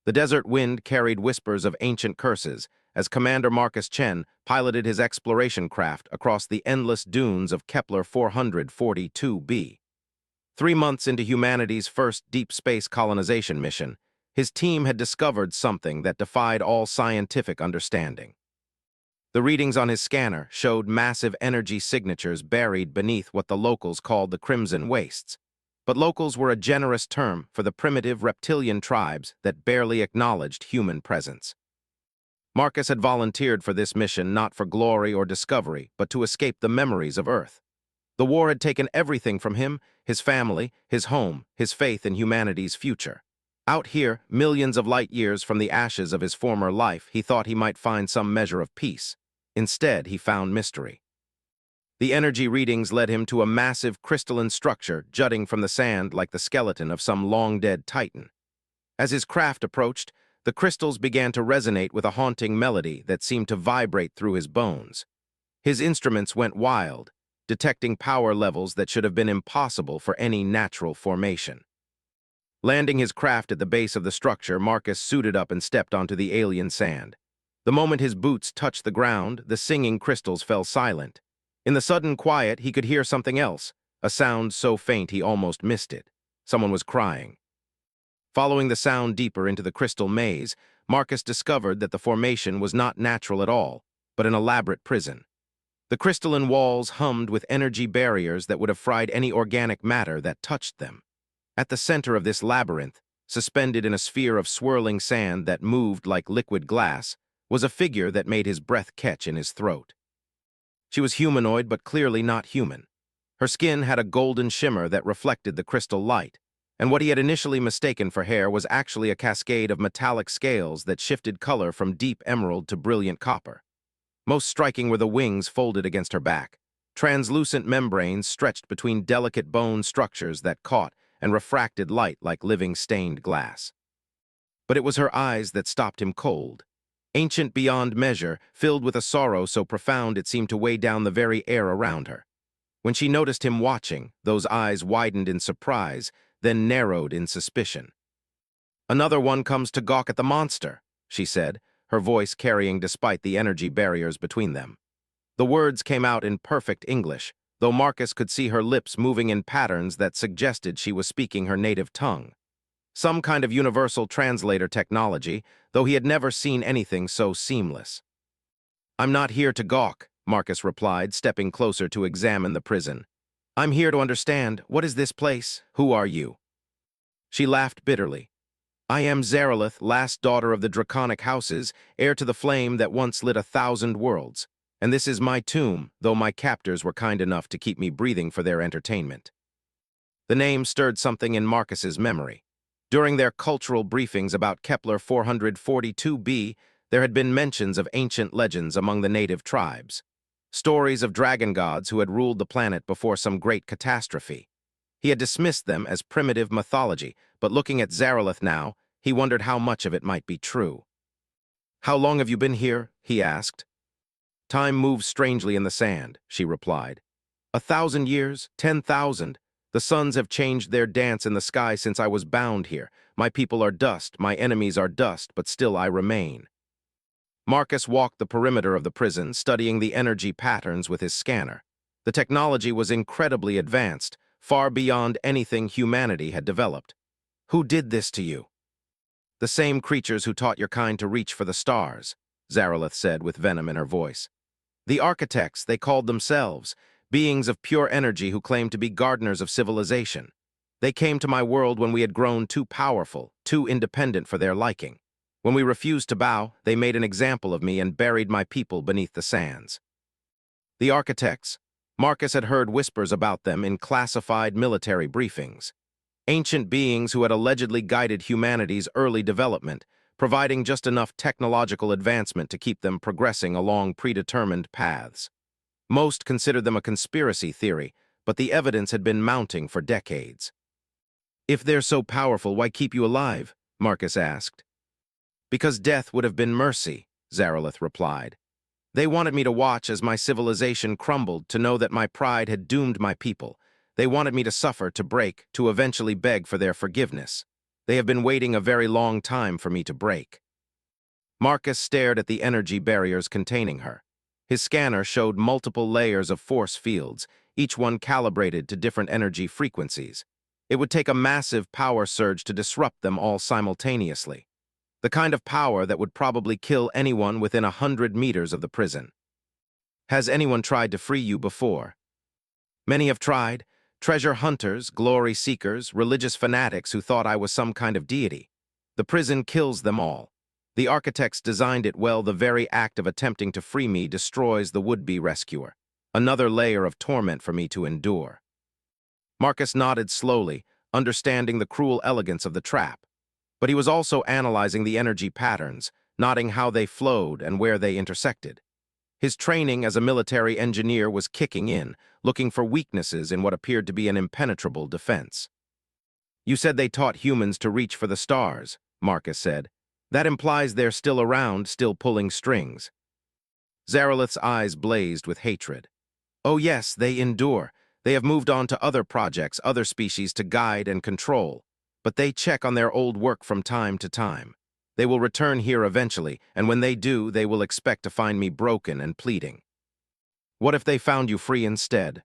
The desert wind carried whispers of ancient curses as Commander Marcus Chen piloted his exploration craft across the endless dunes of Kepler 442b. 3 months into humanity's first deep space colonization mission, his team had discovered something that defied all scientific understanding. The readings on his scanner showed massive energy signatures buried beneath what the locals called the Crimson Wastes. But locals were a generous term for the primitive reptilian tribes that barely acknowledged human presence. Marcus had volunteered for this mission not for glory or discovery, but to escape the memories of Earth. The war had taken everything from him, his family, his home, his faith in humanity's future. Out here, millions of light years from the ashes of his former life, he thought he might find some measure of peace. Instead, he found mystery. The energy readings led him to a massive crystalline structure jutting from the sand like the skeleton of some long-dead titan. As his craft approached, the crystals began to resonate with a haunting melody that seemed to vibrate through his bones. His instruments went wild, detecting power levels that should have been impossible for any natural formation. Landing his craft at the base of the structure, Marcus suited up and stepped onto the alien sand. The moment his boots touched the ground, the singing crystals fell silent. In the sudden quiet, he could hear something else, a sound so faint he almost missed it. Someone was crying. Following the sound deeper into the crystal maze, Marcus discovered that the formation was not natural at all, but an elaborate prison. The crystalline walls hummed with energy barriers that would have fried any organic matter that touched them. At the center of this labyrinth, suspended in a sphere of swirling sand that moved like liquid glass, was a figure that made his breath catch in his throat. She was humanoid but clearly not human. Her skin had a golden shimmer that reflected the crystal light, and what he had initially mistaken for hair was actually a cascade of metallic scales that shifted color from deep emerald to brilliant copper. Most striking were the wings folded against her back, translucent membranes stretched between delicate bone structures that caught and refracted light like living stained glass. But it was her eyes that stopped him cold. Ancient beyond measure, filled with a sorrow so profound it seemed to weigh down the very air around her. When she noticed him watching, those eyes widened in surprise, then narrowed in suspicion. "Another one comes to gawk at the monster," she said, her voice carrying despite the energy barriers between them. The words came out in perfect English, though Marcus could see her lips moving in patterns that suggested she was speaking her native tongue. Some kind of universal translator technology, though he had never seen anything so seamless. "I'm not here to gawk," Marcus replied, stepping closer to examine the prison. "I'm here to understand. What is this place? Who are you?" She laughed bitterly. "I am Zarelith, last daughter of the draconic houses, heir to the flame that once lit 1,000 worlds. And this is my tomb, though my captors were kind enough to keep me breathing for their entertainment." The name stirred something in Marcus's memory. During their cultural briefings about Kepler 442b, there had been mentions of ancient legends among the native tribes. Stories of dragon gods who had ruled the planet before some great catastrophe. He had dismissed them as primitive mythology, but looking at Zarelith now, he wondered how much of it might be true. "How long have you been here?" he asked. "Time moves strangely in the sand," she replied. 1,000 years, 10,000. The suns have changed their dance in the sky since I was bound here. My people are dust, my enemies are dust, but still I remain. Marcus walked the perimeter of the prison, studying the energy patterns with his scanner. The technology was incredibly advanced, far beyond anything humanity had developed. "Who did this to you?" "The same creatures who taught your kind to reach for the stars," Zarelith said with venom in her voice. "The architects, they called themselves, beings of pure energy who claimed to be gardeners of civilization. They came to my world when we had grown too powerful, too independent for their liking. When we refused to bow, they made an example of me and buried my people beneath the sands." The architects. Marcus had heard whispers about them in classified military briefings. Ancient beings who had allegedly guided humanity's early development, providing just enough technological advancement to keep them progressing along predetermined paths. Most considered them a conspiracy theory, but the evidence had been mounting for decades. "If they're so powerful, why keep you alive?" Marcus asked. "Because death would have been mercy," Zarelith replied. "They wanted me to watch as my civilization crumbled, to know that my pride had doomed my people. They wanted me to suffer, to break, to eventually beg for their forgiveness. They have been waiting a very long time for me to break. Marcus stared at the energy barriers containing her. His scanner showed multiple layers of force fields, each one calibrated to different energy frequencies. It would take a massive power surge to disrupt them all simultaneously. The kind of power that would probably kill anyone within 100 meters of the prison. Has anyone tried to free you before? Many have tried. Treasure hunters, glory seekers, religious fanatics who thought I was some kind of deity. The prison kills them all. The architects designed it well. The very act of attempting to free me destroys the would-be rescuer. Another layer of torment for me to endure. Marcus nodded slowly, understanding the cruel elegance of the trap. But he was also analyzing the energy patterns, noting how they flowed and where they intersected. His training as a military engineer was kicking in, looking for weaknesses in what appeared to be an impenetrable defense. You said they taught humans to reach for the stars, Marcus said. That implies they're still around, still pulling strings. Zarelith's eyes blazed with hatred. Oh yes, they endure. They have moved on to other projects, other species to guide and control. But they check on their old work from time to time. They will return here eventually, and when they do, they will expect to find me broken and pleading. What if they found you free instead?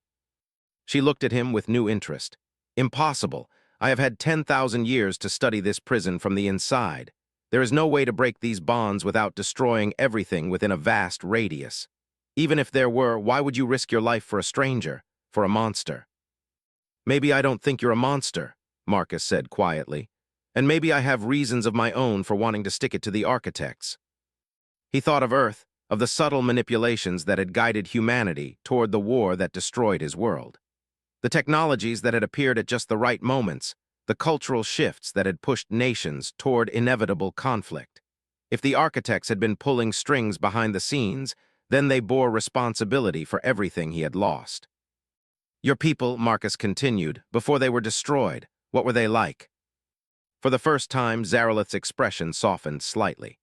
She looked at him with new interest. Impossible. I have had 10,000 years to study this prison from the inside. There is no way to break these bonds without destroying everything within a vast radius. Even if there were, why would you risk your life for a stranger, for a monster? Maybe I don't think you're a monster, Marcus said quietly. And maybe I have reasons of my own for wanting to stick it to the architects. He thought of Earth, of the subtle manipulations that had guided humanity toward the war that destroyed his world. The technologies that had appeared at just the right moments, the cultural shifts that had pushed nations toward inevitable conflict. If the architects had been pulling strings behind the scenes, then they bore responsibility for everything he had lost. Your people, Marcus continued, before they were destroyed, what were they like? For the first time, Zarelith's expression softened slightly.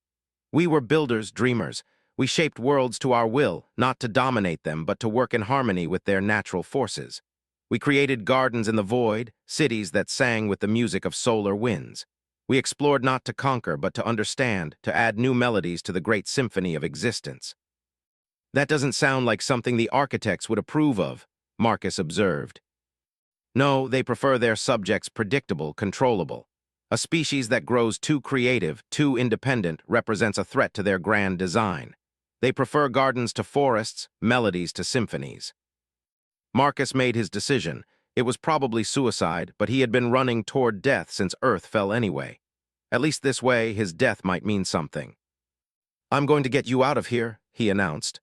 We were builders, dreamers. We shaped worlds to our will, not to dominate them, but to work in harmony with their natural forces. We created gardens in the void, cities that sang with the music of solar winds. We explored not to conquer, but to understand, to add new melodies to the great symphony of existence. That doesn't sound like something the architects would approve of, Marcus observed. No, they prefer their subjects predictable, controllable. A species that grows too creative, too independent, represents a threat to their grand design. They prefer gardens to forests, melodies to symphonies. Marcus made his decision. It was probably suicide, but he had been running toward death since Earth fell anyway. At least this way, his death might mean something. I'm going to get you out of here, he announced.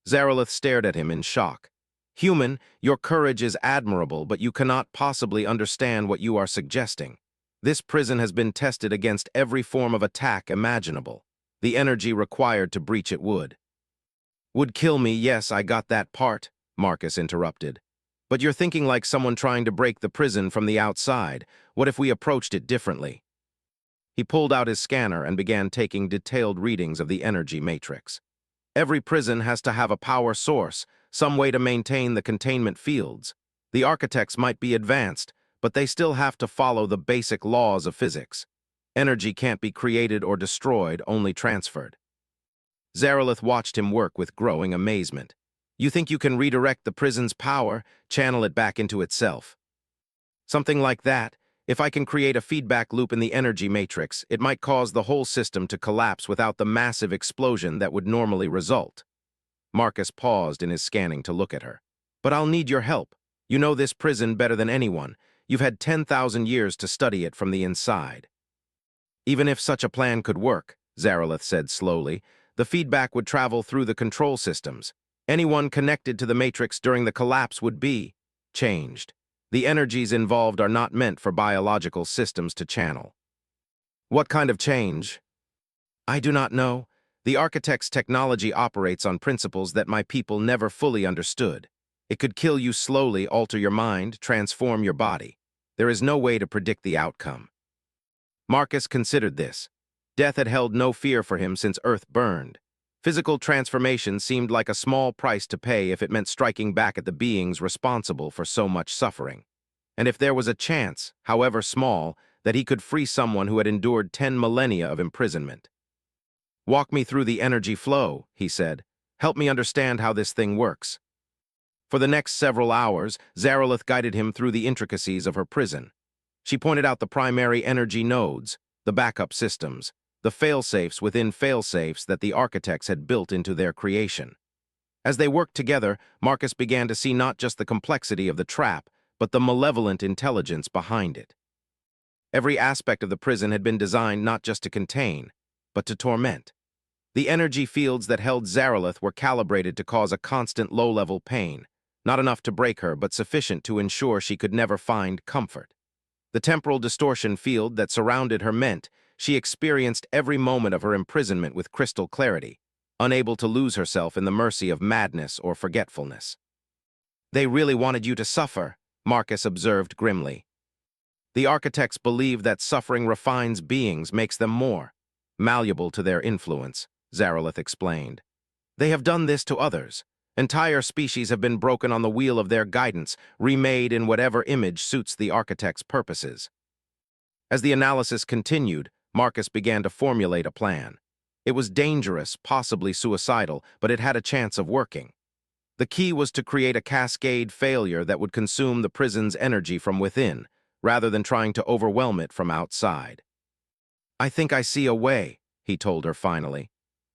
Zarelith stared at him in shock. Human, your courage is admirable, but you cannot possibly understand what you are suggesting. This prison has been tested against every form of attack imaginable. The energy required to breach it would. Would kill me, yes, I got that part, Marcus interrupted. But you're thinking like someone trying to break the prison from the outside. What if we approached it differently? He pulled out his scanner and began taking detailed readings of the energy matrix. Every prison has to have a power source, some way to maintain the containment fields. The architects might be advanced, but they still have to follow the basic laws of physics. Energy can't be created or destroyed, only transferred. Zarelith watched him work with growing amazement. You think you can redirect the prison's power, channel it back into itself? Something like that. If I can create a feedback loop in the energy matrix, it might cause the whole system to collapse without the massive explosion that would normally result. Marcus paused in his scanning to look at her. But I'll need your help. You know this prison better than anyone. You've had 10,000 years to study it from the inside. Even if such a plan could work, Zarelith said slowly, the feedback would travel through the control systems. Anyone connected to the matrix during the collapse would be changed. The energies involved are not meant for biological systems to channel. What kind of change? I do not know. The architect's technology operates on principles that my people never fully understood. It could kill you slowly, alter your mind, transform your body. There is no way to predict the outcome. Marcus considered this. Death had held no fear for him since Earth burned. Physical transformation seemed like a small price to pay if it meant striking back at the beings responsible for so much suffering. And if there was a chance, however small, that he could free someone who had endured 10 millennia of imprisonment. "Walk me through the energy flow," he said. "Help me understand how this thing works." For the next several hours, Zarelith guided him through the intricacies of her prison. She pointed out the primary energy nodes, the backup systems, the fail-safes within fail-safes that the architects had built into their creation. As they worked together, Marcus began to see not just the complexity of the trap, but the malevolent intelligence behind it. Every aspect of the prison had been designed not just to contain, but to torment. The energy fields that held Zarelith were calibrated to cause a constant low-level pain, not enough to break her, but sufficient to ensure she could never find comfort. The temporal distortion field that surrounded her meant she experienced every moment of her imprisonment with crystal clarity, unable to lose herself in the mercy of madness or forgetfulness. "They really wanted you to suffer," Marcus observed grimly. "The architects believe that suffering refines beings, makes them more malleable to their influence," Zarelith explained. "They have done this to others. Entire species have been broken on the wheel of their guidance, remade in whatever image suits the architect's purposes." As the analysis continued, Marcus began to formulate a plan. It was dangerous, possibly suicidal, but it had a chance of working. The key was to create a cascade failure that would consume the prison's energy from within, rather than trying to overwhelm it from outside. "I think I see a way," he told her finally.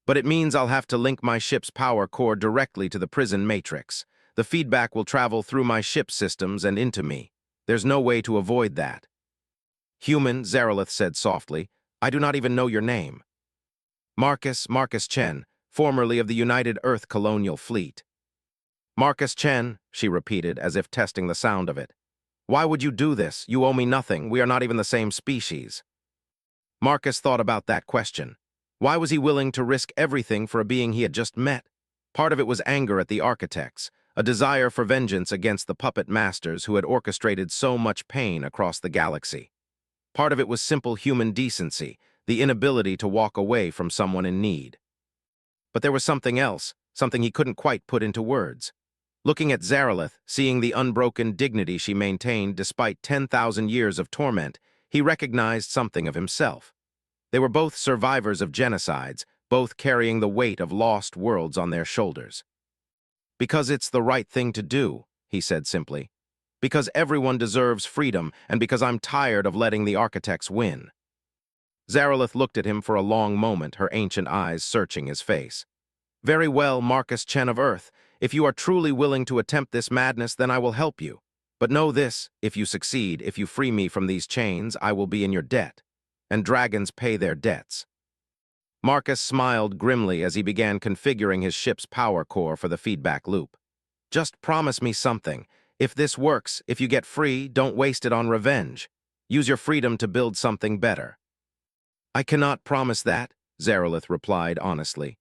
"But it means I'll have to link my ship's power core directly to the prison matrix. The feedback will travel through my ship's systems and into me. There's no way to avoid that." "Human," Zarelith said softly, "I do not even know your name." Marcus Chen, formerly of the United Earth Colonial Fleet." "Marcus Chen," she repeated, as if testing the sound of it. "Why would you do this? You owe me nothing. We are not even the same species." Marcus thought about that question. Why was he willing to risk everything for a being he had just met? Part of it was anger at the architects, a desire for vengeance against the puppet masters who had orchestrated so much pain across the galaxy. Part of it was simple human decency, the inability to walk away from someone in need. But there was something else, something he couldn't quite put into words. Looking at Zarelith, seeing the unbroken dignity she maintained despite 10,000 years of torment, he recognized something of himself. They were both survivors of genocides, both carrying the weight of lost worlds on their shoulders. "Because it's the right thing to do," he said simply. "Because everyone deserves freedom, and because I'm tired of letting the architects win." Zarelith looked at him for a long moment, her ancient eyes searching his face. "Very well, Marcus Chen of Earth. If you are truly willing to attempt this madness, then I will help you. But know this, if you succeed, if you free me from these chains, I will be in your debt. And dragons pay their debts." Marcus smiled grimly as he began configuring his ship's power core for the feedback loop. "Just promise me something. If this works, if you get free, don't waste it on revenge. Use your freedom to build something better." "I cannot promise that," Zarelith replied honestly.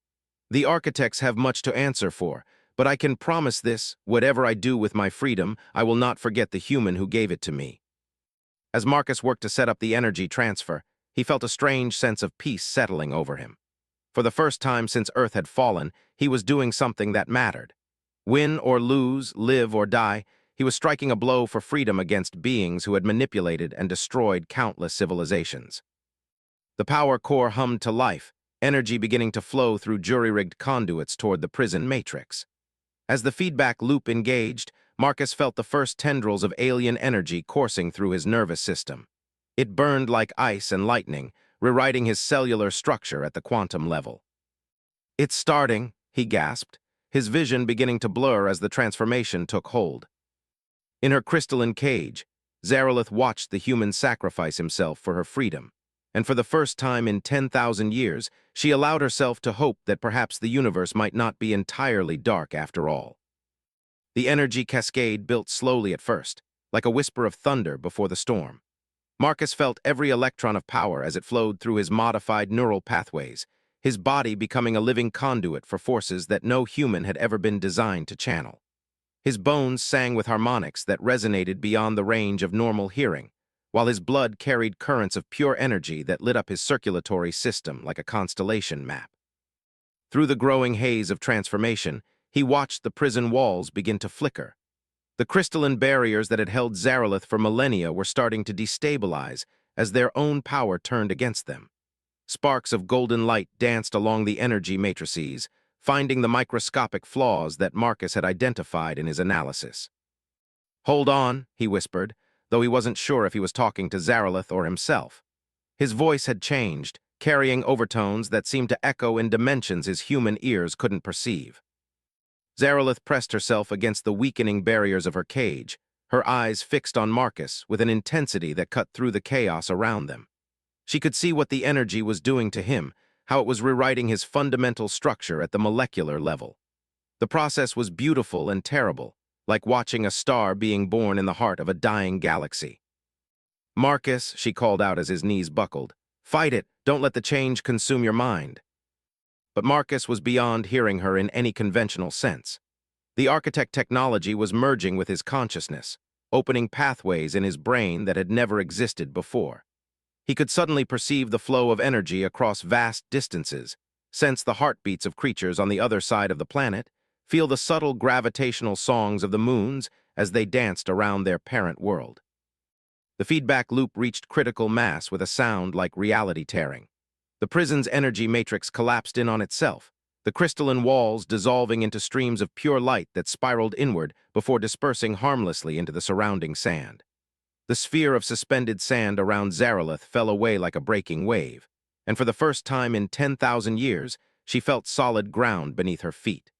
"The architects have much to answer for, but I can promise this, whatever I do with my freedom, I will not forget the human who gave it to me." As Marcus worked to set up the energy transfer, he felt a strange sense of peace settling over him. For the first time since Earth had fallen, he was doing something that mattered. Win or lose, live or die, he was striking a blow for freedom against beings who had manipulated and destroyed countless civilizations. The power core hummed to life, energy beginning to flow through jury-rigged conduits toward the prison matrix. As the feedback loop engaged, Marcus felt the first tendrils of alien energy coursing through his nervous system. It burned like ice and lightning, rewriting his cellular structure at the quantum level. "It's starting," he gasped, his vision beginning to blur as the transformation took hold. In her crystalline cage, Zarelith watched the human sacrifice himself for her freedom. And for the first time in 10,000 years, she allowed herself to hope that perhaps the universe might not be entirely dark after all. The energy cascade built slowly at first, like a whisper of thunder before the storm. Marcus felt every electron of power as it flowed through his modified neural pathways, his body becoming a living conduit for forces that no human had ever been designed to channel. His bones sang with harmonics that resonated beyond the range of normal hearing, while his blood carried currents of pure energy that lit up his circulatory system like a constellation map. Through the growing haze of transformation, he watched the prison walls begin to flicker. The crystalline barriers that had held Zarelith for millennia were starting to destabilize as their own power turned against them. Sparks of golden light danced along the energy matrices, finding the microscopic flaws that Marcus had identified in his analysis. "Hold on," he whispered, though he wasn't sure if he was talking to Zaralith or himself. His voice had changed, carrying overtones that seemed to echo in dimensions his human ears couldn't perceive. Zaralith pressed herself against the weakening barriers of her cage, her eyes fixed on Marcus with an intensity that cut through the chaos around them. She could see what the energy was doing to him, how it was rewriting his fundamental structure at the molecular level. The process was beautiful and terrible, like watching a star being born in the heart of a dying galaxy. "Marcus," she called out as his knees buckled, "fight it, don't let the change consume your mind." But Marcus was beyond hearing her in any conventional sense. The architect technology was merging with his consciousness, opening pathways in his brain that had never existed before. He could suddenly perceive the flow of energy across vast distances, sense the heartbeats of creatures on the other side of the planet, feel the subtle gravitational songs of the moons as they danced around their parent world. The feedback loop reached critical mass with a sound like reality tearing. The prison's energy matrix collapsed in on itself, the crystalline walls dissolving into streams of pure light that spiraled inward before dispersing harmlessly into the surrounding sand. The sphere of suspended sand around Zaralith fell away like a breaking wave, and for the first time in 10,000 years, she felt solid ground beneath her feet.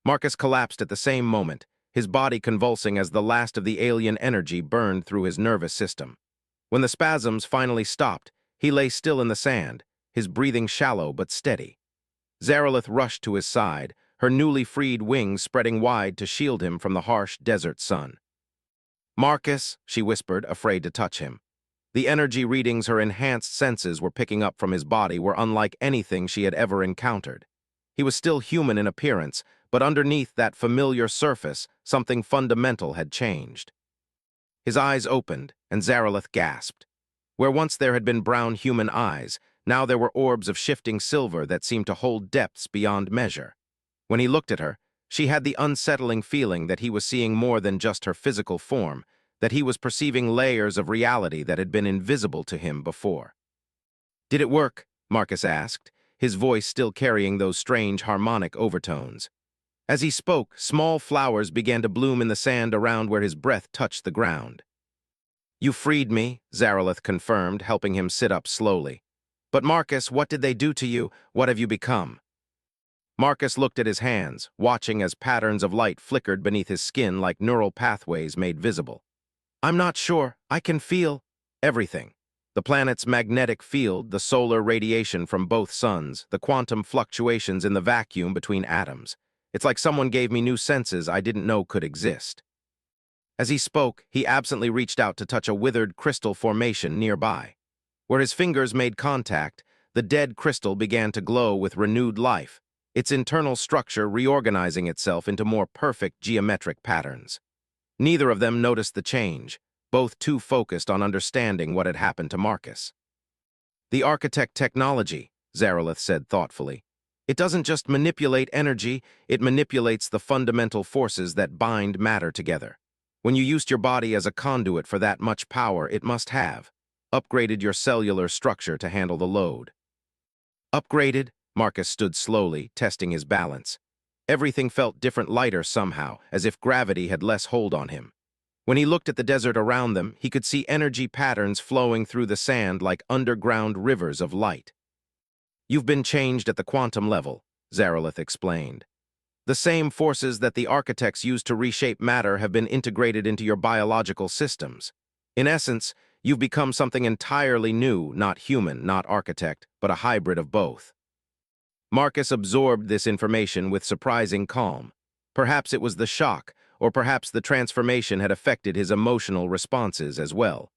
Marcus collapsed at the same moment, his body convulsing as the last of the alien energy burned through his nervous system. When the spasms finally stopped, he lay still in the sand, his breathing shallow but steady. Zaralith rushed to his side, her newly freed wings spreading wide to shield him from the harsh desert sun. "Marcus," she whispered, afraid to touch him. The energy readings her enhanced senses were picking up from his body were unlike anything she had ever encountered. He was still human in appearance, but underneath that familiar surface, something fundamental had changed. His eyes opened, and Zaralith gasped. Where once there had been brown human eyes, now there were orbs of shifting silver that seemed to hold depths beyond measure. When he looked at her, she had the unsettling feeling that he was seeing more than just her physical form, that he was perceiving layers of reality that had been invisible to him before. "Did it work?" Marcus asked, his voice still carrying those strange harmonic overtones. As he spoke, small flowers began to bloom in the sand around where his breath touched the ground. "You freed me," Zaralith confirmed, helping him sit up slowly. "But Marcus, what did they do to you? What have you become?" Marcus looked at his hands, watching as patterns of light flickered beneath his skin like neural pathways made visible. "I'm not sure. I can feel everything. The planet's magnetic field, the solar radiation from both suns, the quantum fluctuations in the vacuum between atoms. It's like someone gave me new senses I didn't know could exist." As he spoke, he absently reached out to touch a withered crystal formation nearby. Where his fingers made contact, the dead crystal began to glow with renewed life, its internal structure reorganizing itself into more perfect geometric patterns. Neither of them noticed the change, both too focused on understanding what had happened to Marcus. "The architect technology," Zaralith said thoughtfully. "It doesn't just manipulate energy, it manipulates the fundamental forces that bind matter together. When you used your body as a conduit for that much power, it must have upgraded your cellular structure to handle the load." "Upgraded?" Marcus stood slowly, testing his balance. Everything felt different, lighter somehow, as if gravity had less hold on him. When he looked at the desert around them, he could see energy patterns flowing through the sand like underground rivers of light. "You've been changed at the quantum level," Zaralith explained. "The same forces that the architects used to reshape matter have been integrated into your biological systems. In essence, you've become something entirely new, not human, not architect, but a hybrid of both." Marcus absorbed this information with surprising calm. Perhaps it was the shock, or perhaps the transformation had affected his emotional responses as well.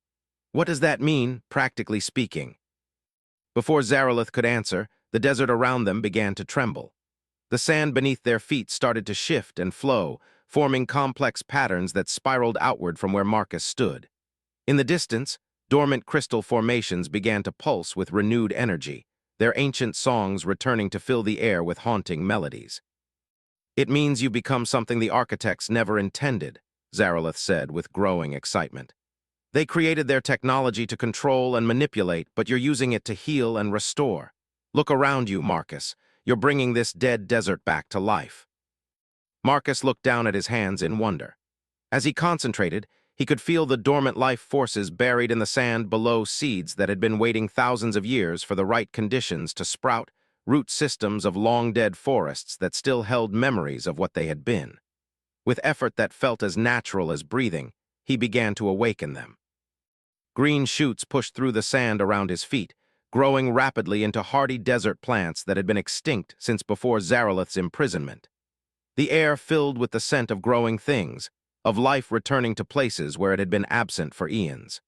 "What does that mean, practically speaking?" Before Zaralith could answer, the desert around them began to tremble. The sand beneath their feet started to shift and flow, forming complex patterns that spiraled outward from where Marcus stood. In the distance, dormant crystal formations began to pulse with renewed energy, their ancient songs returning to fill the air with haunting melodies. "It means you become something the architects never intended," Zaralith said with growing excitement. They created their technology to control and manipulate, but you're using it to heal and restore. Look around you, Marcus. You're bringing this dead desert back to life. Marcus looked down at his hands in wonder. As he concentrated, he could feel the dormant life forces buried in the sand below, seeds that had been waiting thousands of years for the right conditions to sprout, root systems of long-dead forests that still held memories of what they had been. With effort that felt as natural as breathing, he began to awaken them. Green shoots pushed through the sand around his feet, growing rapidly into hardy desert plants that had been extinct since before Zaralith's imprisonment. The air filled with the scent of growing things, of life returning to places where it had been absent for eons.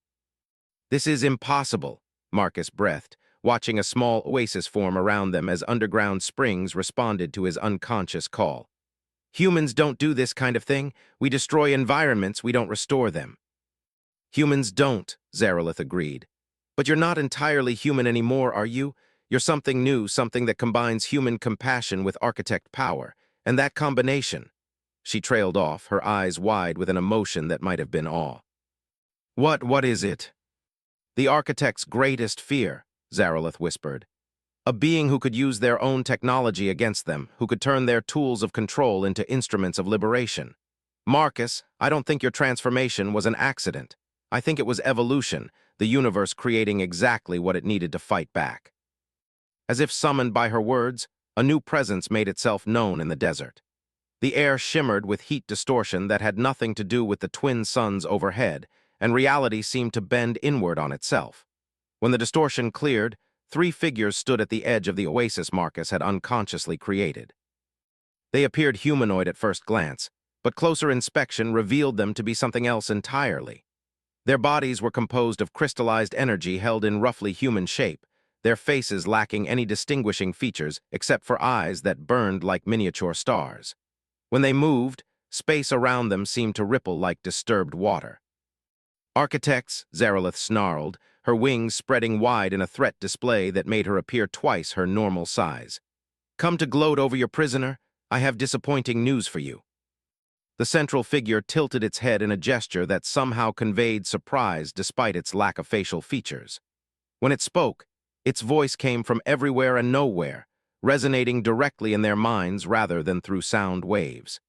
"This is impossible," Marcus breathed, watching a small oasis form around them as underground springs responded to his unconscious call. "Humans don't do this kind of thing. We destroy environments, we don't restore them." "Humans don't," Zaralith agreed. "But you're not entirely human anymore, are you? You're something new, something that combines human compassion with architect power. And that combination—" She trailed off, her eyes wide with an emotion that might have been awe. What is it?" "The architect's greatest fear," Zaralith whispered. "A being who could use their own technology against them, who could turn their tools of control into instruments of liberation. Marcus, I don't think your transformation was an accident. I think it was evolution, the universe creating exactly what it needed to fight back." As if summoned by her words, a new presence made itself known in the desert. The air shimmered with heat distortion that had nothing to do with the twin suns overhead, and reality seemed to bend inward on itself. When the distortion cleared, 3 figures stood at the edge of the oasis Marcus had unconsciously created. They appeared humanoid at first glance, but closer inspection revealed them to be something else entirely. Their bodies were composed of crystallized energy held in roughly human shape, their faces lacking any distinguishing features except for eyes that burned like miniature stars. When they moved, space around them seemed to ripple like disturbed water. "Architects," Zaralith snarled, her wings spreading wide in a threat display that made her appear twice her normal size. "Come to gloat over your prisoner? I have disappointing news for you." The central figure tilted its head in a gesture that somehow conveyed surprise despite its lack of facial features. When it spoke, its voice came from everywhere and nowhere, resonating directly in their minds rather than through sound waves.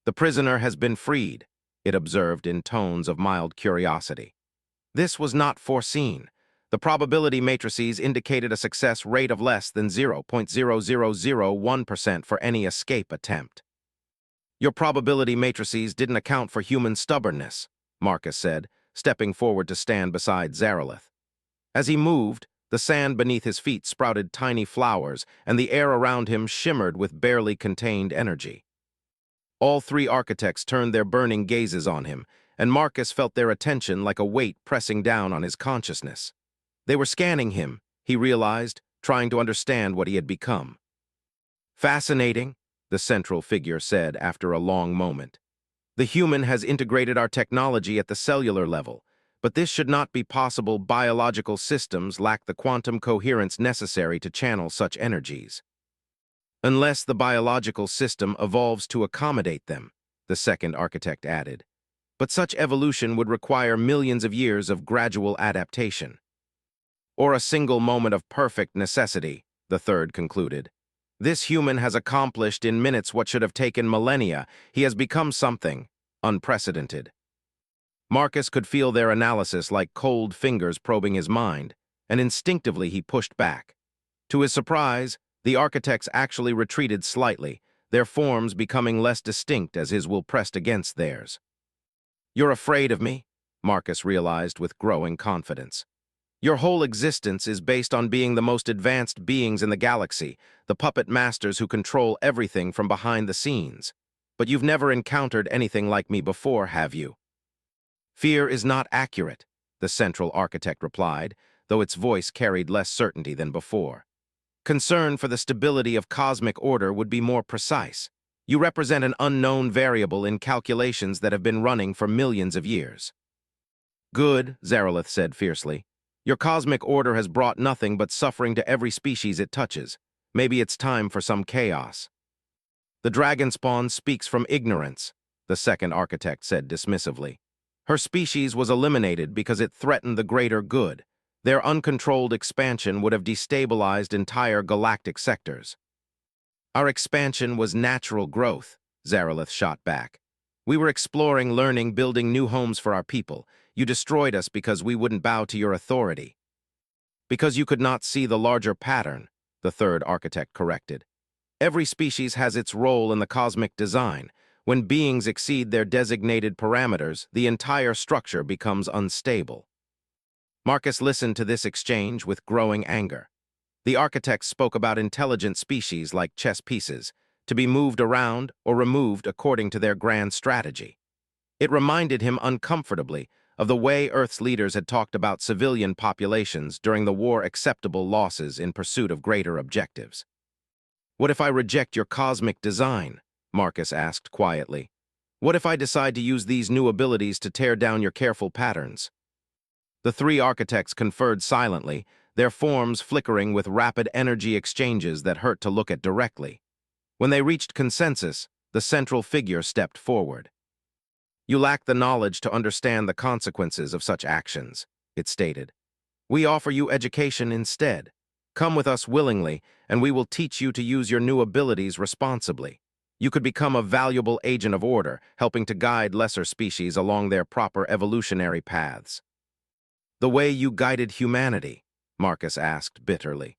"The prisoner has been freed," it observed in tones of mild curiosity. This was not foreseen. The probability matrices indicated a success rate of less than 0.0001% for any escape attempt. "Your probability matrices didn't account for human stubbornness," Marcus said, stepping forward to stand beside Zaralith. As he moved, the sand beneath his feet sprouted tiny flowers, and the air around him shimmered with barely contained energy. All 3 architects turned their burning gazes on him, and Marcus felt their attention like a weight pressing down on his consciousness. They were scanning him, he realized, trying to understand what he had become. "Fascinating," the central figure said after a long moment. "The human has integrated our technology at the cellular level, but this should not be possible. Biological systems lack the quantum coherence necessary to channel such energies. Unless the biological system evolves to accommodate them," the second architect added. "But such evolution would require millions of years of gradual adaptation." "Or a single moment of perfect necessity," the third concluded. "This human has accomplished in minutes what should have taken millennia. He has become something unprecedented." Marcus could feel their analysis like cold fingers probing his mind, and instinctively he pushed back. To his surprise, the architects actually retreated slightly, their forms becoming less distinct as his will pressed against theirs. "You're afraid of me?" Marcus realized with growing confidence. "Your whole existence is based on being the most advanced beings in the galaxy, the puppet masters who control everything from behind the scenes. But you've never encountered anything like me before, have you?" "Fear is not accurate," the central architect replied, though its voice carried less certainty than before. "Concern for the stability of cosmic order would be more precise. You represent an unknown variable in calculations that have been running for millions of years." "Good," Zaralith said fiercely. "Your cosmic order has brought nothing but suffering to every species it touches. Maybe it's time for some chaos." "The dragon spawn speaks from ignorance," the second architect said dismissively. Her species was eliminated because it threatened the greater good. Their uncontrolled expansion would have destabilized entire galactic sectors. Our expansion was natural growth, Zarelith shot back. We were exploring, learning, building new homes for our people. You destroyed us because we wouldn't bow to your authority. Because you could not see the larger pattern, the third architect corrected. Every species has its role in the cosmic design. When beings exceed their designated parameters, the entire structure becomes unstable. Marcus listened to this exchange with growing anger. The architects spoke about intelligent species like chess pieces, to be moved around or removed according to their grand strategy. It reminded him uncomfortably of the way Earth's leaders had talked about civilian populations during the war, acceptable losses in pursuit of greater objectives. "What if I reject your cosmic design?" Marcus asked quietly. "What if I decide to use these new abilities to tear down your careful patterns?" The three architects conferred silently, their forms flickering with rapid energy exchanges that hurt to look at directly. When they reached consensus, the central figure stepped forward. "You lack the knowledge to understand the consequences of such actions," it stated. "We offer you education instead. Come with us willingly, and we will teach you to use your new abilities responsibly. You could become a valuable agent of order, helping to guide lesser species along their proper evolutionary paths." "The way you guided humanity," Marcus asked bitterly.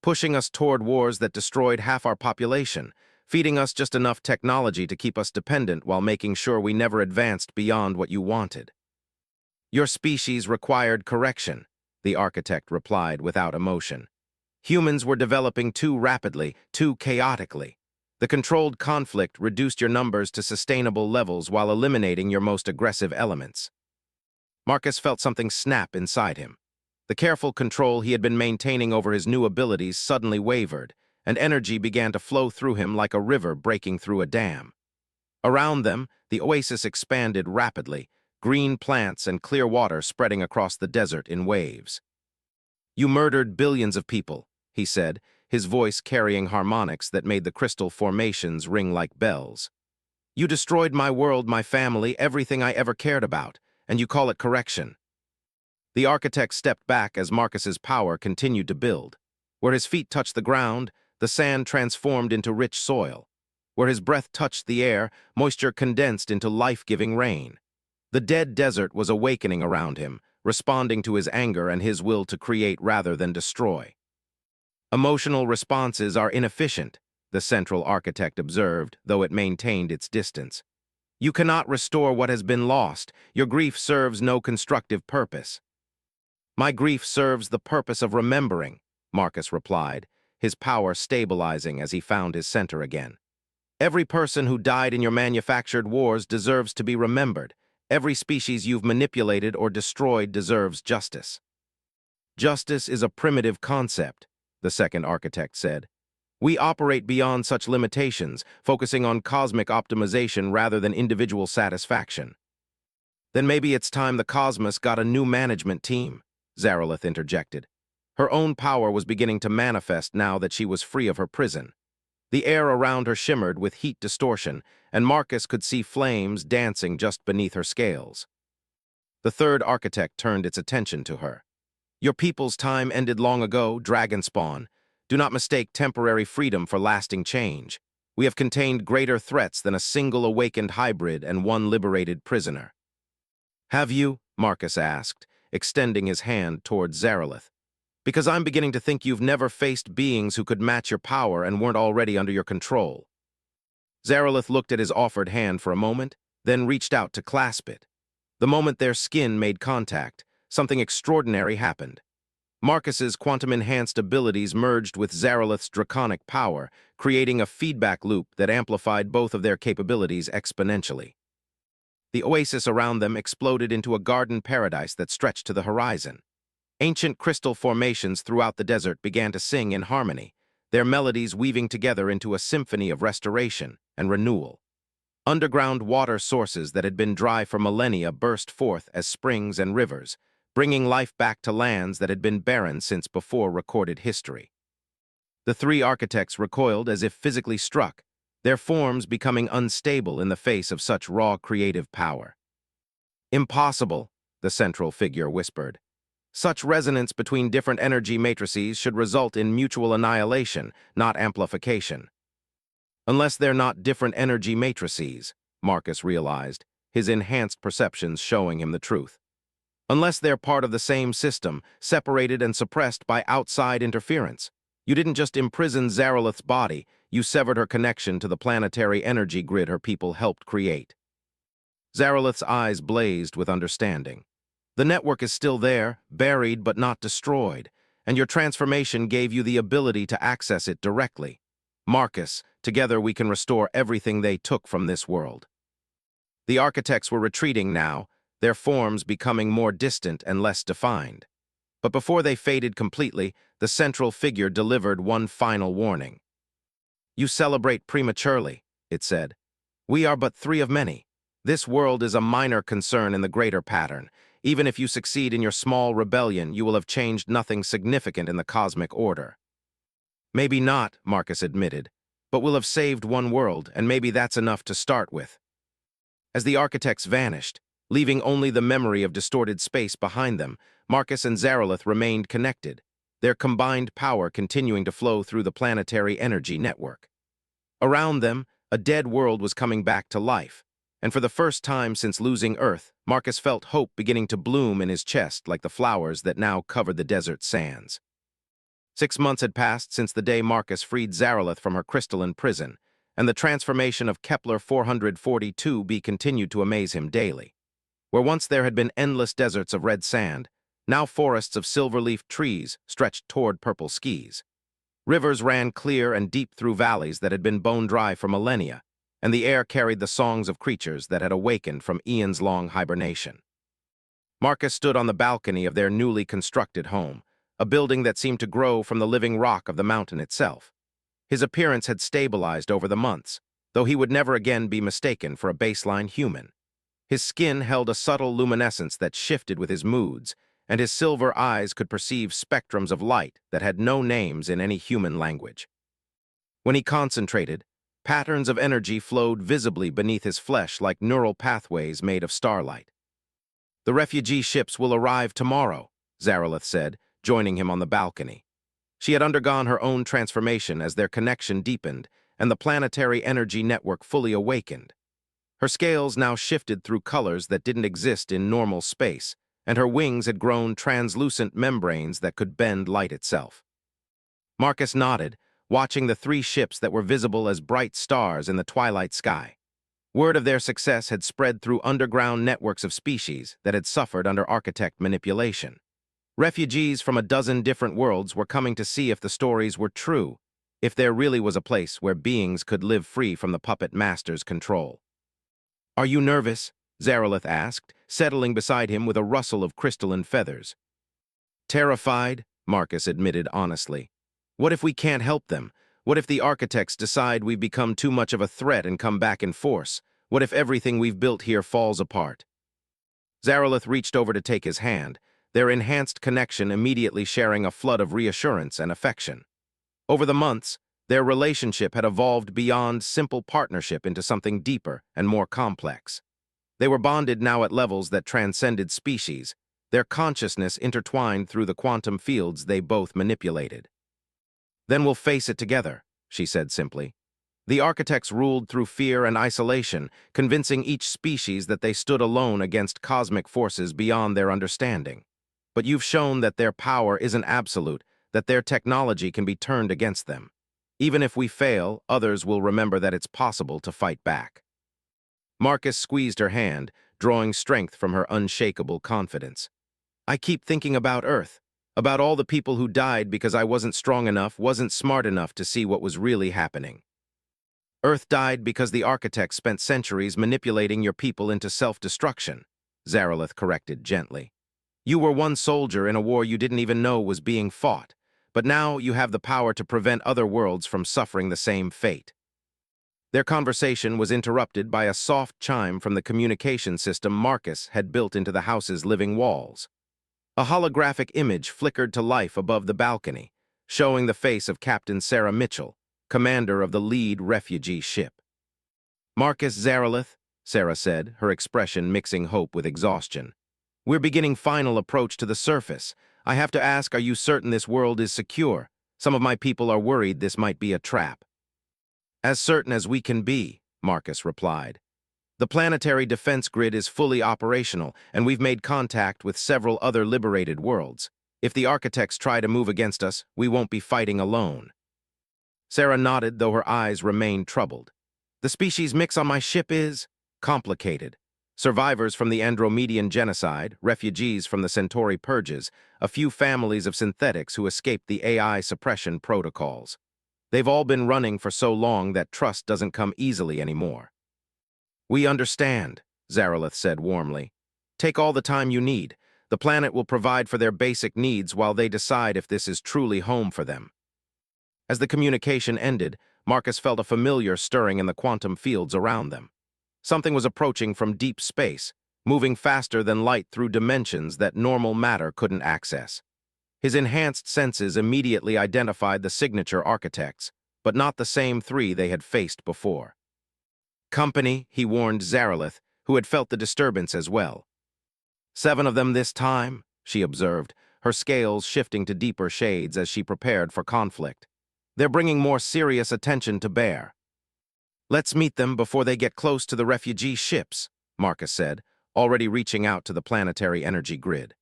"Pushing us toward wars that destroyed half our population, feeding us just enough technology to keep us dependent while making sure we never advanced beyond what you wanted." "Your species required correction," the architect replied without emotion. "Humans were developing too rapidly, too chaotically. The controlled conflict reduced your numbers to sustainable levels while eliminating your most aggressive elements." Marcus felt something snap inside him. The careful control he had been maintaining over his new abilities suddenly wavered, and energy began to flow through him like a river breaking through a dam. Around them, the oasis expanded rapidly, green plants and clear water spreading across the desert in waves. "You murdered billions of people," he said, his voice carrying harmonics that made the crystal formations ring like bells. "You destroyed my world, my family, everything I ever cared about, and you call it correction." The architect stepped back as Marcus's power continued to build. Where his feet touched the ground, the sand transformed into rich soil. Where his breath touched the air, moisture condensed into life-giving rain. The dead desert was awakening around him, responding to his anger and his will to create rather than destroy. "Emotional responses are inefficient," the central architect observed, though it maintained its distance. "You cannot restore what has been lost. Your grief serves no constructive purpose." "My grief serves the purpose of remembering," Marcus replied, his power stabilizing as he found his center again. "Every person who died in your manufactured wars deserves to be remembered. Every species you've manipulated or destroyed deserves justice." "Justice is a primitive concept," the second architect said. "We operate beyond such limitations, focusing on cosmic optimization rather than individual satisfaction." "Then maybe it's time the cosmos got a new management team," Zarelith interjected. Her own power was beginning to manifest now that she was free of her prison. The air around her shimmered with heat distortion, and Marcus could see flames dancing just beneath her scales. The third architect turned its attention to her. "Your people's time ended long ago, Dragonspawn. Do not mistake temporary freedom for lasting change. We have contained greater threats than a single awakened hybrid and one liberated prisoner." "Have you?" Marcus asked, extending his hand towards Zarelith. "Because I'm beginning to think you've never faced beings who could match your power and weren't already under your control." Zarelith looked at his offered hand for a moment, then reached out to clasp it. The moment their skin made contact, something extraordinary happened. Marcus's quantum-enhanced abilities merged with Zarelith's draconic power, creating a feedback loop that amplified both of their capabilities exponentially. The oasis around them exploded into a garden paradise that stretched to the horizon. Ancient crystal formations throughout the desert began to sing in harmony, their melodies weaving together into a symphony of restoration and renewal. Underground water sources that had been dry for millennia burst forth as springs and rivers, bringing life back to lands that had been barren since before recorded history. The three architects recoiled as if physically struck, their forms becoming unstable in the face of such raw creative power. Impossible, the central figure whispered. Such resonance between different energy matrices should result in mutual annihilation, not amplification. Unless they're not different energy matrices, Marcus realized, his enhanced perceptions showing him the truth. Unless they're part of the same system, separated and suppressed by outside interference. You didn't just imprison Zarelith's body, you severed her connection to the planetary energy grid her people helped create. Zarelith's eyes blazed with understanding. The network is still there, buried but not destroyed, and your transformation gave you the ability to access it directly. Marcus, together we can restore everything they took from this world. The architects were retreating now, their forms becoming more distant and less defined. But before they faded completely, the central figure delivered one final warning. You celebrate prematurely, it said. We are but three of many. This world is a minor concern in the greater pattern. Even if you succeed in your small rebellion, you will have changed nothing significant in the cosmic order. Maybe not, Marcus admitted, but we'll have saved one world, and maybe that's enough to start with. As the architects vanished, leaving only the memory of distorted space behind them, Marcus and Zarelith remained connected, their combined power continuing to flow through the planetary energy network. Around them, a dead world was coming back to life, and for the first time since losing Earth, Marcus felt hope beginning to bloom in his chest like the flowers that now covered the desert sands. 6 months had passed since the day Marcus freed Zarelith from her crystalline prison, and the transformation of Kepler 442b continued to amaze him daily. Where once there had been endless deserts of red sand, now forests of silver-leaf trees stretched toward purple skies. Rivers ran clear and deep through valleys that had been bone dry for millennia, and the air carried the songs of creatures that had awakened from eons-long hibernation. Marcus stood on the balcony of their newly constructed home, a building that seemed to grow from the living rock of the mountain itself. His appearance had stabilized over the months, though he would never again be mistaken for a baseline human. His skin held a subtle luminescence that shifted with his moods, and his silver eyes could perceive spectrums of light that had no names in any human language. When he concentrated, patterns of energy flowed visibly beneath his flesh like neural pathways made of starlight. The refugee ships will arrive tomorrow, Zarelith said, joining him on the balcony. She had undergone her own transformation as their connection deepened and the planetary energy network fully awakened. Her scales now shifted through colors that didn't exist in normal space, and her wings had grown translucent membranes that could bend light itself. Marcus nodded, watching the 3 ships that were visible as bright stars in the twilight sky. Word of their success had spread through underground networks of species that had suffered under architect manipulation. Refugees from a dozen different worlds were coming to see if the stories were true, if there really was a place where beings could live free from the puppet master's control. Are you nervous? Zarelith asked, settling beside him with a rustle of crystalline feathers. Terrified, Marcus admitted honestly. What if we can't help them? What if the architects decide we've become too much of a threat and come back in force? What if everything we've built here falls apart? Zarelith reached over to take his hand, their enhanced connection immediately sharing a flood of reassurance and affection. Over the months, their relationship had evolved beyond simple partnership into something deeper and more complex. They were bonded now at levels that transcended species, their consciousness intertwined through the quantum fields they both manipulated. Then we'll face it together, she said simply. The architects ruled through fear and isolation, convincing each species that they stood alone against cosmic forces beyond their understanding. But you've shown that their power isn't absolute, that their technology can be turned against them. Even if we fail, others will remember that it's possible to fight back. Marcus squeezed her hand, drawing strength from her unshakable confidence. I keep thinking about Earth, about all the people who died because I wasn't strong enough, wasn't smart enough to see what was really happening. Earth died because the architects spent centuries manipulating your people into self-destruction, Zarelith corrected gently. You were one soldier in a war you didn't even know was being fought, but now you have the power to prevent other worlds from suffering the same fate. Their conversation was interrupted by a soft chime from the communication system Marcus had built into the house's living walls. A holographic image flickered to life above the balcony, showing the face of Captain Sarah Mitchell, commander of the lead refugee ship. Marcus Zarelith, Sarah said, her expression mixing hope with exhaustion. We're beginning final approach to the surface. I have to ask, are you certain this world is secure? Some of my people are worried this might be a trap. As certain as we can be, Marcus replied. The planetary defense grid is fully operational, and we've made contact with several other liberated worlds. If the architects try to move against us, we won't be fighting alone. Sarah nodded, though her eyes remained troubled. The species mix on my ship is complicated. Survivors from the Andromedian genocide, refugees from the Centauri purges, a few families of synthetics who escaped the AI suppression protocols. They've all been running for so long that trust doesn't come easily anymore. We understand, Zarelith said warmly. Take all the time you need. The planet will provide for their basic needs while they decide if this is truly home for them. As the communication ended, Marcus felt a familiar stirring in the quantum fields around them. Something was approaching from deep space, moving faster than light through dimensions that normal matter couldn't access. His enhanced senses immediately identified the signature architects, but not the same three they had faced before. Company, he warned Zarelith, who had felt the disturbance as well. 7 of them this time, she observed, her scales shifting to deeper shades as she prepared for conflict. They're bringing more serious attention to bear. Let's meet them before they get close to the refugee ships, Marcus said, already reaching out to the planetary energy grid.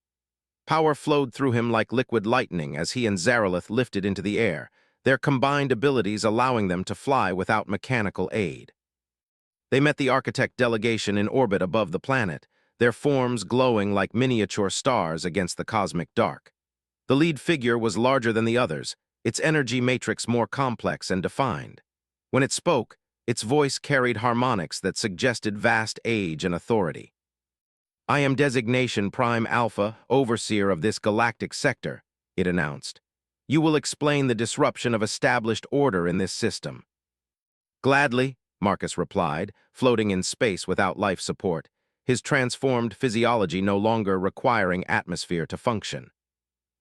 Power flowed through him like liquid lightning as he and Zarelith lifted into the air, their combined abilities allowing them to fly without mechanical aid. They met the architect delegation in orbit above the planet, their forms glowing like miniature stars against the cosmic dark. The lead figure was larger than the others, its energy matrix more complex and defined. When it spoke, its voice carried harmonics that suggested vast age and authority. I am Designation Prime Alpha, Overseer of this galactic sector, it announced. You will explain the disruption of established order in this system. Gladly, Marcus replied, floating in space without life support, his transformed physiology no longer requiring atmosphere to function.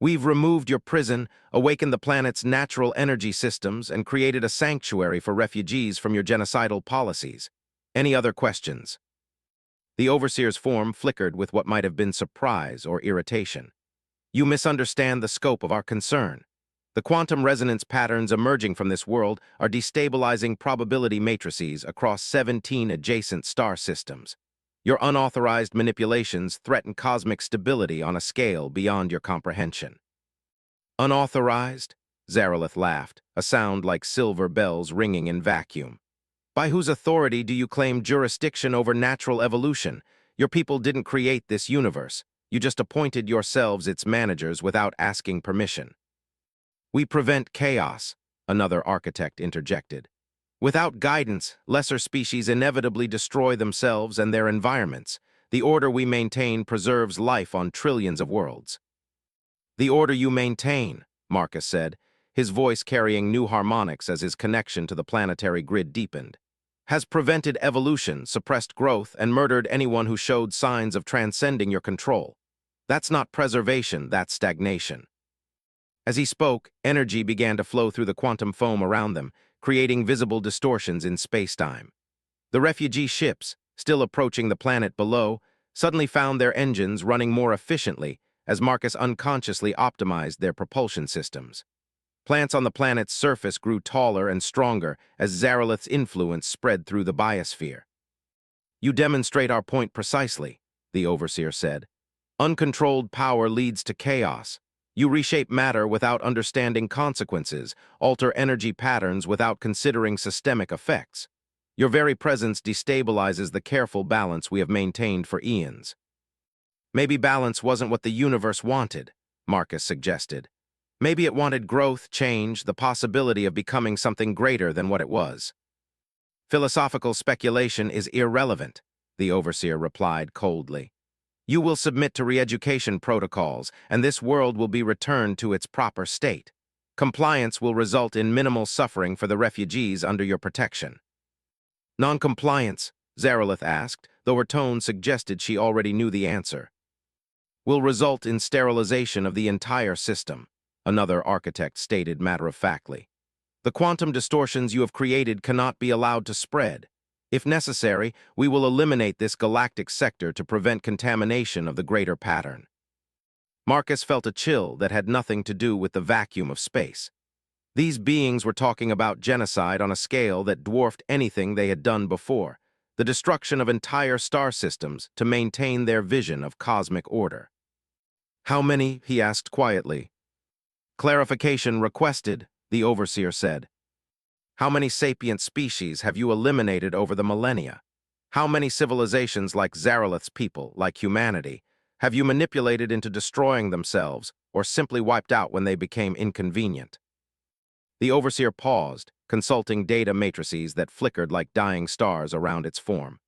We've removed your prison, awakened the planet's natural energy systems, and created a sanctuary for refugees from your genocidal policies. Any other questions? The Overseer's form flickered with what might have been surprise or irritation. You misunderstand the scope of our concern. The quantum resonance patterns emerging from this world are destabilizing probability matrices across 17 adjacent star systems. Your unauthorized manipulations threaten cosmic stability on a scale beyond your comprehension. Unauthorized? Zarelith laughed, a sound like silver bells ringing in vacuum. By whose authority do you claim jurisdiction over natural evolution? Your people didn't create this universe. You just appointed yourselves its managers without asking permission. We prevent chaos, another architect interjected. Without guidance, lesser species inevitably destroy themselves and their environments. The order we maintain preserves life on trillions of worlds. The order you maintain, Marcus said, his voice carrying new harmonics as his connection to the planetary grid deepened, has prevented evolution, suppressed growth, and murdered anyone who showed signs of transcending your control. That's not preservation, that's stagnation. As he spoke, energy began to flow through the quantum foam around them, creating visible distortions in space-time. The refugee ships, still approaching the planet below, suddenly found their engines running more efficiently as Marcus unconsciously optimized their propulsion systems. Plants on the planet's surface grew taller and stronger as Zarelith's influence spread through the biosphere. You demonstrate our point precisely, the Overseer said. Uncontrolled power leads to chaos. You reshape matter without understanding consequences, alter energy patterns without considering systemic effects. Your very presence destabilizes the careful balance we have maintained for eons. Maybe balance wasn't what the universe wanted, Marcus suggested. Maybe it wanted growth, change, the possibility of becoming something greater than what it was. Philosophical speculation is irrelevant, the Overseer replied coldly. You will submit to re-education protocols, and this world will be returned to its proper state. Compliance will result in minimal suffering for the refugees under your protection. Non-compliance, Zarelith asked, though her tone suggested she already knew the answer. Will result in sterilization of the entire system, another architect stated matter-of-factly. The quantum distortions you have created cannot be allowed to spread. If necessary, we will eliminate this galactic sector to prevent contamination of the greater pattern. Marcus felt a chill that had nothing to do with the vacuum of space. These beings were talking about genocide on a scale that dwarfed anything they had done before, the destruction of entire star systems to maintain their vision of cosmic order. "How many?" he asked quietly. "Clarification requested," the overseer said. "How many sapient species have you eliminated over the millennia? How many civilizations like Zaralith's people, like humanity, have you manipulated into destroying themselves or simply wiped out when they became inconvenient?" The overseer paused, consulting data matrices that flickered like dying stars around its form.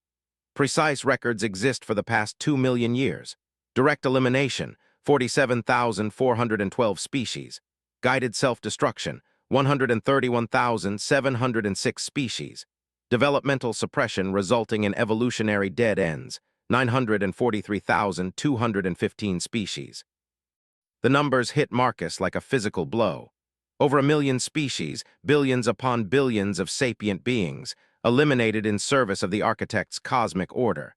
Precise records exist for the past 2 million years. Direct elimination, 47,412 species. Guided self-destruction, 131,706 species. Developmental suppression resulting in evolutionary dead ends, 943,215 species. The numbers hit Marcus like a physical blow. Over 1 million species, billions upon billions of sapient beings, eliminated in service of the architect's cosmic order.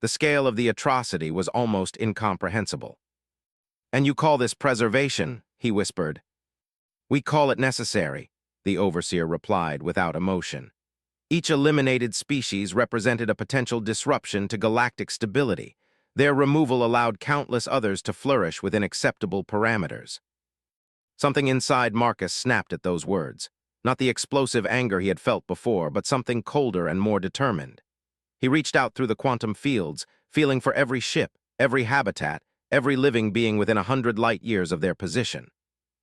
The scale of the atrocity was almost incomprehensible. "And you call this preservation?" he whispered. "We call it necessary," the overseer replied without emotion. Each eliminated species represented a potential disruption to galactic stability. Their removal allowed countless others to flourish within acceptable parameters. Something inside Marcus snapped at those words. Not the explosive anger he had felt before, but something colder and more determined. He reached out through the quantum fields, feeling for every ship, every habitat, every living being within 100 light-years of their position.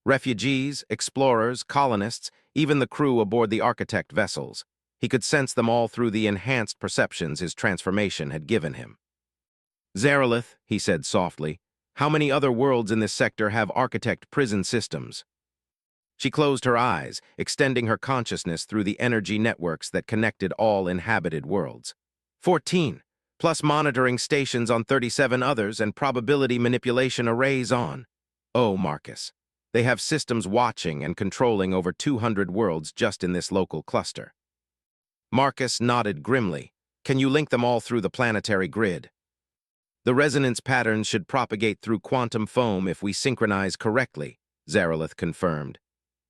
Refugees, explorers, colonists, even the crew aboard the architect vessels. He could sense them all through the enhanced perceptions his transformation had given him. "Zaralith," he said softly, "how many other worlds in this sector have architect prison systems?" She closed her eyes, extending her consciousness through the energy networks that connected all inhabited worlds. 14, plus monitoring stations on 37 others and probability manipulation arrays on. Oh, Marcus. They have systems watching and controlling over 200 worlds just in this local cluster. Marcus nodded grimly. "Can you link them all through the planetary grid?" "The resonance patterns should propagate through quantum foam if we synchronize correctly," Zaralith confirmed.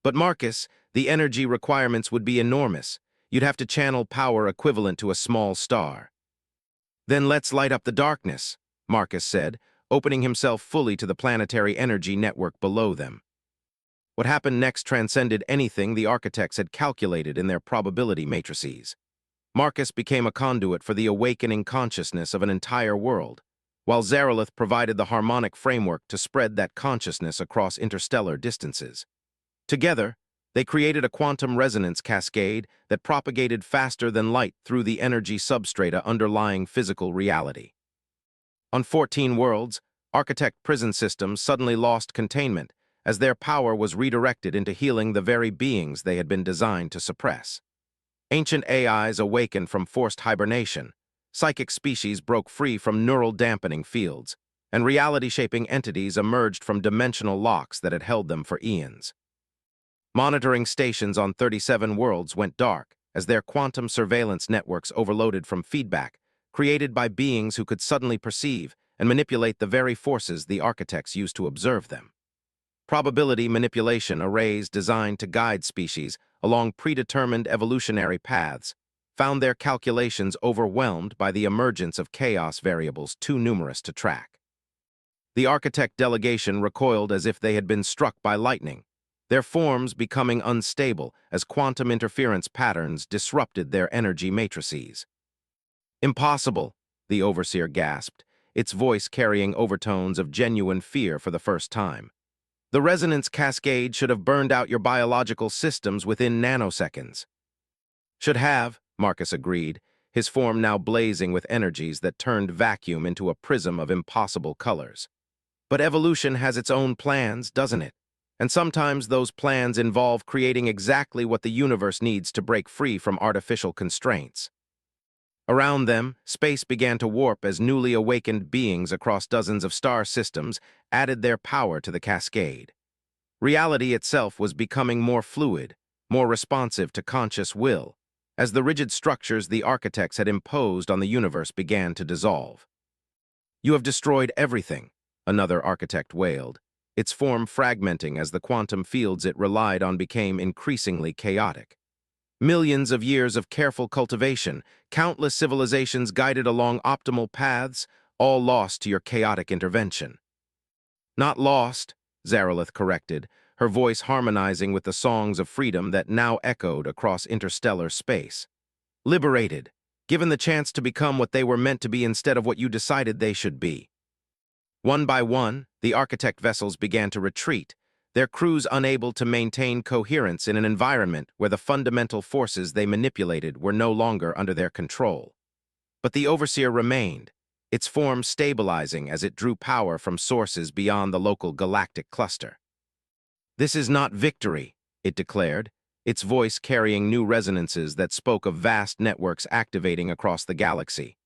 "But Marcus, the energy requirements would be enormous. You'd have to channel power equivalent to a small star." "Then let's light up the darkness," Marcus said, opening himself fully to the planetary energy network below them. What happened next transcended anything the architects had calculated in their probability matrices. Marcus became a conduit for the awakening consciousness of an entire world, while Zaralith provided the harmonic framework to spread that consciousness across interstellar distances. Together, they created a quantum resonance cascade that propagated faster than light through the energy substrata underlying physical reality. On 14 worlds, architect prison systems suddenly lost containment as their power was redirected into healing the very beings they had been designed to suppress. Ancient AIs awakened from forced hibernation, psychic species broke free from neural dampening fields, and reality-shaping entities emerged from dimensional locks that had held them for eons. Monitoring stations on 37 worlds went dark as their quantum surveillance networks overloaded from feedback created by beings who could suddenly perceive and manipulate the very forces the architects used to observe them. Probability manipulation arrays designed to guide species along predetermined evolutionary paths found their calculations overwhelmed by the emergence of chaos variables too numerous to track. The architect delegation recoiled as if they had been struck by lightning, their forms becoming unstable as quantum interference patterns disrupted their energy matrices. "Impossible," the overseer gasped, its voice carrying overtones of genuine fear for the first time. "The resonance cascade should have burned out your biological systems within nanoseconds." "Should have," Marcus agreed, his form now blazing with energies that turned vacuum into a prism of impossible colors. "But evolution has its own plans, doesn't it? And sometimes those plans involve creating exactly what the universe needs to break free from artificial constraints." Around them, space began to warp as newly awakened beings across dozens of star systems added their power to the cascade. Reality itself was becoming more fluid, more responsive to conscious will, as the rigid structures the architects had imposed on the universe began to dissolve. "You have destroyed everything," another architect wailed, its form fragmenting as the quantum fields it relied on became increasingly chaotic. Millions of years of careful cultivation, countless civilizations guided along optimal paths, all lost to your chaotic intervention. "Not lost," Zarelith corrected, her voice harmonizing with the songs of freedom that now echoed across interstellar space. "Liberated, given the chance to become what they were meant to be instead of what you decided they should be." One by one, the architect vessels began to retreat, their crews unable to maintain coherence in an environment where the fundamental forces they manipulated were no longer under their control. But the Overseer remained, its form stabilizing as it drew power from sources beyond the local galactic cluster. "This is not victory," it declared, its voice carrying new resonances that spoke of vast networks activating across the galaxy.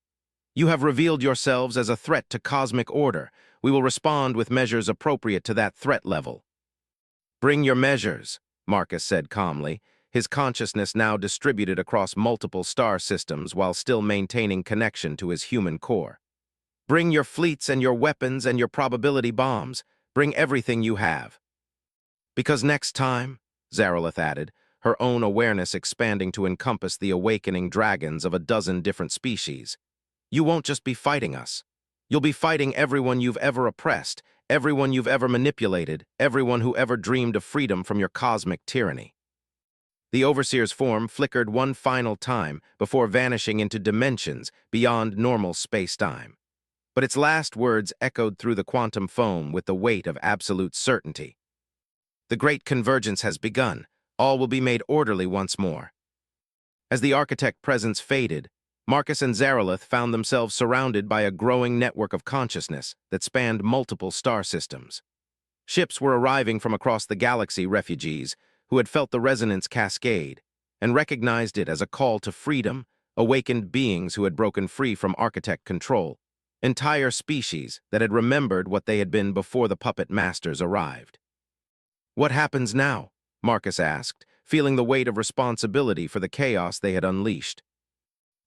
"You have revealed yourselves as a threat to cosmic order. We will respond with measures appropriate to that threat level." "Bring your measures," Marcus said calmly, his consciousness now distributed across multiple star systems while still maintaining connection to his human core. "Bring your fleets and your weapons and your probability bombs. Bring everything you have." "Because next time," Zarelith added, her own awareness expanding to encompass the awakening dragons of a dozen different species, "you won't just be fighting us. You'll be fighting everyone you've ever oppressed, everyone you've ever manipulated, everyone who ever dreamed of freedom from your cosmic tyranny." The Overseer's form flickered one final time before vanishing into dimensions beyond normal space-time. But its last words echoed through the quantum foam with the weight of absolute certainty. "The great convergence has begun. All will be made orderly once more." As the architect presence faded, Marcus and Zarelith found themselves surrounded by a growing network of consciousness that spanned multiple star systems. Ships were arriving from across the galaxy, refugees who had felt the resonance cascade and recognized it as a call to freedom, awakened beings who had broken free from architect control, entire species that had remembered what they had been before the puppet masters arrived. "What happens now?" Marcus asked, feeling the weight of responsibility for the chaos they had unleashed.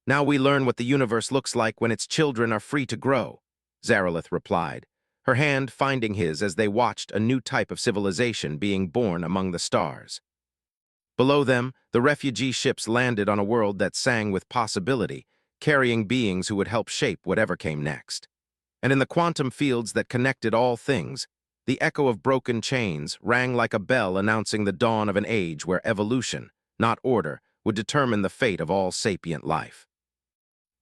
"Now we learn what the universe looks like when its children are free to grow," Zarelith replied, her hand finding his as they watched a new type of civilization being born among the stars. Below them, the refugee ships landed on a world that sang with possibility, carrying beings who would help shape whatever came next. And in the quantum fields that connected all things, the echo of broken chains rang like a bell announcing the dawn of an age where evolution, not order, would determine the fate of all sapient life.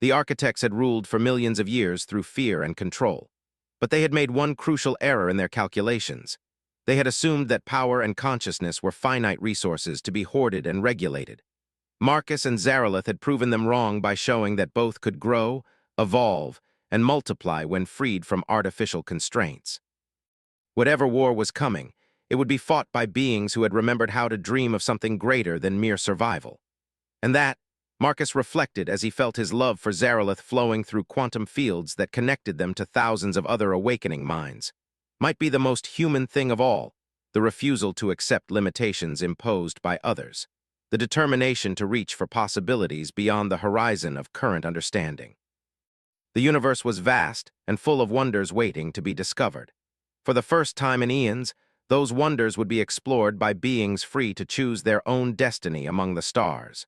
The architects had ruled for millions of years through fear and control, but they had made one crucial error in their calculations. They had assumed that power and consciousness were finite resources to be hoarded and regulated. Marcus and Zarelith had proven them wrong by showing that both could grow, evolve, and multiply when freed from artificial constraints. Whatever war was coming, it would be fought by beings who had remembered how to dream of something greater than mere survival. And that, Marcus reflected as he felt his love for Zarelith flowing through quantum fields that connected them to thousands of other awakening minds, might be the most human thing of all, the refusal to accept limitations imposed by others, the determination to reach for possibilities beyond the horizon of current understanding. The universe was vast and full of wonders waiting to be discovered. For the first time in eons, those wonders would be explored by beings free to choose their own destiny among the stars.